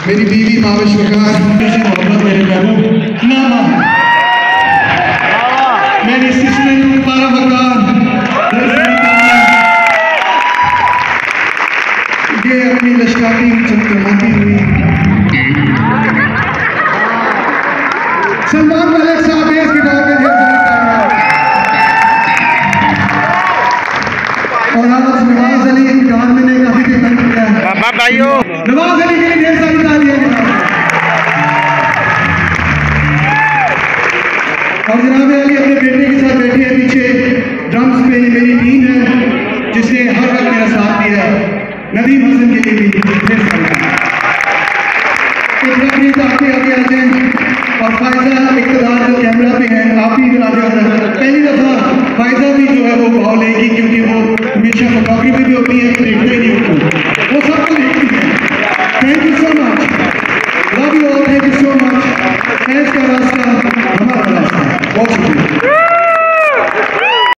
मेरी बीवी माविश वकार, मोहम्मद मेरे महबूब नामा, मेरी असिस्टेंट पारा वकार, ये अपनी लश्काती चमचमाती हुई सलमान मलिक साहब इस गिटार पे और आज नवाज अली गिटार में ने काफी देखा किया है। बाबा भाइयों नवाज अली के लिए ढेर सारी तालियां और जनाब अली अपने बेटे के साथ बैठे हैं पीछे ड्रम्स पे। मेरी टीम है जिसने हर वक्त मेरा साथ दिया है। नदीम हसन के लिए भी ढेर सारी आपके आगे आ जाए और फायजा इक़्तिदार जो कैमरा पे है आप भी आगे आ जाए। पहली दफा फायजा भी जो है वो भाव लेगी क्योंकि वो हमेशा फोटोग्राफी में भी